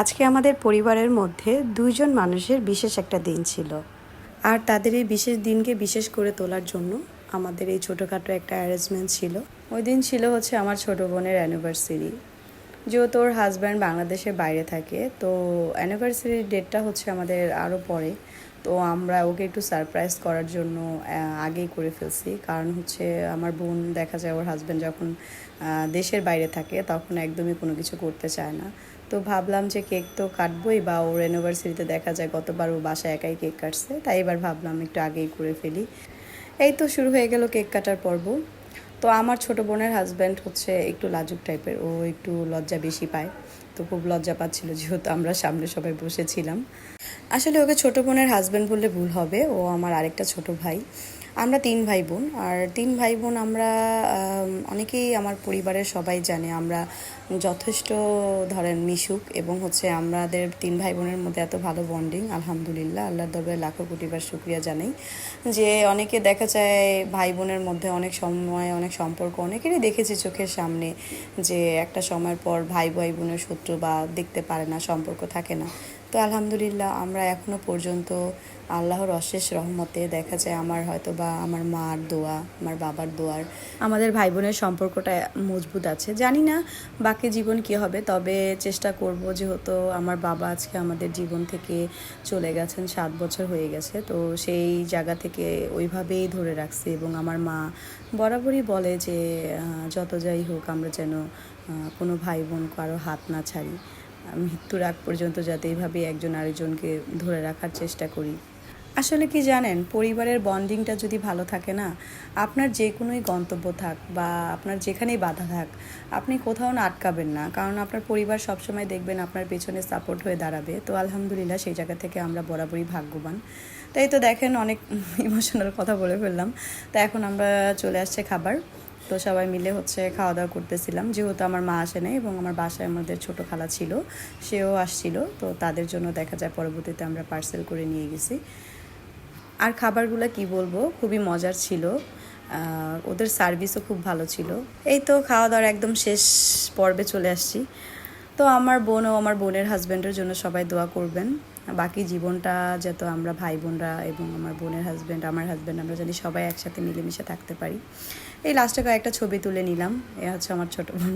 আজকে আমাদের পরিবারের মধ্যে দুইজন মানুষের বিশেষ একটা দিন ছিল, আর তাদের এই বিশেষ দিনকে বিশেষ করে তোলার জন্য আমাদের এই ছোটোখাটো একটা অ্যারেঞ্জমেন্ট ছিল। ওই দিন ছিল হচ্ছে আমার ছোটো বোনের অ্যানিভার্সারি। যেহেতু ওর হাজব্যান্ড বাংলাদেশের বাইরে থাকে, তো অ্যানিভার্সারির ডেটটা হচ্ছে আমাদের আরও পরে। তো আমরা ওকে একটু সারপ্রাইজ করার জন্য আগেই করে ফেলছি, কারণ হচ্ছে আমার বোন দেখা যায় ওর হাজব্যান্ড যখন দেশের বাইরে থাকে তখন একদমই কোনো কিছু করতে চায় না। তো ভাবলাম যে কেক তো কাটবই, বা ওর অ্যানিভার্সারিতে দেখা যায় গতবার ও বাসায় একাই কেক কাটছে, তাই এবার ভাবলাম একটু আগেই করে ফেলি। এই তো শুরু হয়ে গেল কেক কাটার পর্ব। তো আমার ছোটো বোনের হাজব্যান্ড হচ্ছে একটু লাজুক টাইপের, ও একটু লজ্জা বেশি পায়। তো খুব লজ্জা পাচ্ছিল, যেহেতু আমরা সামনে সবাই বসেছিলাম। আসলে ওকে ছোটো বোনের হাজব্যান্ড বললে ভুল হবে, ও আমার আরেকটা ছোট ভাই। আমরা 3 ভাই বোন, আর 3 ভাই বোন আমরা অনেকেই আমার পরিবারের সবাই জানে আমরা যথেষ্ট ধরেন মিশুক, এবং হচ্ছে আমাদের 3 ভাই বোনের মধ্যে এত ভালো বন্ডিং, আলহামদুলিল্লাহ, আল্লাহর দরবারে লাখো কোটিবার শুকরিয়া জানাই। যে অনেকে দেখা যায় ভাই বোনের মধ্যে অনেক সময় অনেক সম্পর্ক অনেকেরই দেখেছি চোখের সামনে, যে একটা সময়ের পর ভাই বোনের শত্রু বা দেখতে পারে না, সম্পর্ক থাকে না। তো আলহামদুলিল্লাহ আমরা এখনও পর্যন্ত আল্লাহর অশেষ রহমতে দেখা যায় আমার হয়তো বা আমার মার দোয়া, আমার বাবার দোয়ার আমাদের ভাই বোনের সম্পর্কটা মজবুত আছে। জানি না বাকি জীবন কী হবে, তবে চেষ্টা করব। যেহেতু আমার বাবা আজকে আমাদের জীবন থেকে চলে গেছেন, 7 বছর হয়ে গেছে, তো সেই জায়গা থেকে ওইভাবেই ধরে রাখছি। এবং আমার মা বরাবরই বলে যে যত যাই হোক আমরা যেন কোনো ভাই বোন কারো হাত না ছাড়ি, মৃত্যুর আগ পর্যন্ত যাতে এইভাবে একজন আরেকজনকে ধরে রাখার চেষ্টা করি। আসলে কি জানেন, পরিবারের বন্ডিংটা যদি ভালো থাকে না, আপনার যে কোনোই গন্তব্য থাক বা আপনার যেখানেই বাধা থাক, আপনি কোথাও না আটকাবেন না, কারণ আপনার পরিবার সবসময় দেখবেন আপনার পেছনে সাপোর্ট হয়ে দাঁড়াবে। তো আলহামদুলিল্লাহ সেই জায়গা থেকে আমরা বরাবরই ভাগ্যবান। তাই তো দেখেন অনেক ইমোশনাল কথা বলে ফেললাম। তো এখন আমরা চলে আসছে খাবার। তো সবাই মিলে হচ্ছে খাওয়া দাওয়া করতেছিলাম, যেহেতু আমার মা আসে নাই এবং আমার বাসায় আমাদের ছোটো খালা ছিল, সেও আসছিল। তো তাদের জন্য দেখা যায় পরবর্তীতে আমরা পার্সেল করে নিয়ে গেছি। আর খাবারগুলো কি বলবো, খুবই মজার ছিল, ওদের সার্ভিসও খুব ভালো ছিল। এই তো খাওয়া দাওয়ার একদম শেষ পর্বে চলে আসছি। তো আমার বোন ও আমার বোনের হাজব্যান্ডের জন্য সবাই দোয়া করবেন, বাকি জীবনটা যত আমরা ভাই বোনরা এবং আমার বোনের হাজব্যান্ড আমার হাজব্যান্ড আমরা জানি সবাই একসাথে মিলেমিশে থাকতে পারি। এই লাস্টে কয়েকটা ছবি তুলে নিলাম। এ হচ্ছে আমার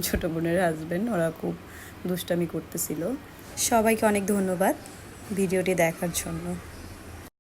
ছোটো বোনের হাজব্যান্ড, ওরা খুব দুষ্টামি করতেছিল। সবাইকে অনেক ধন্যবাদ ভিডিওটি দেখার জন্য।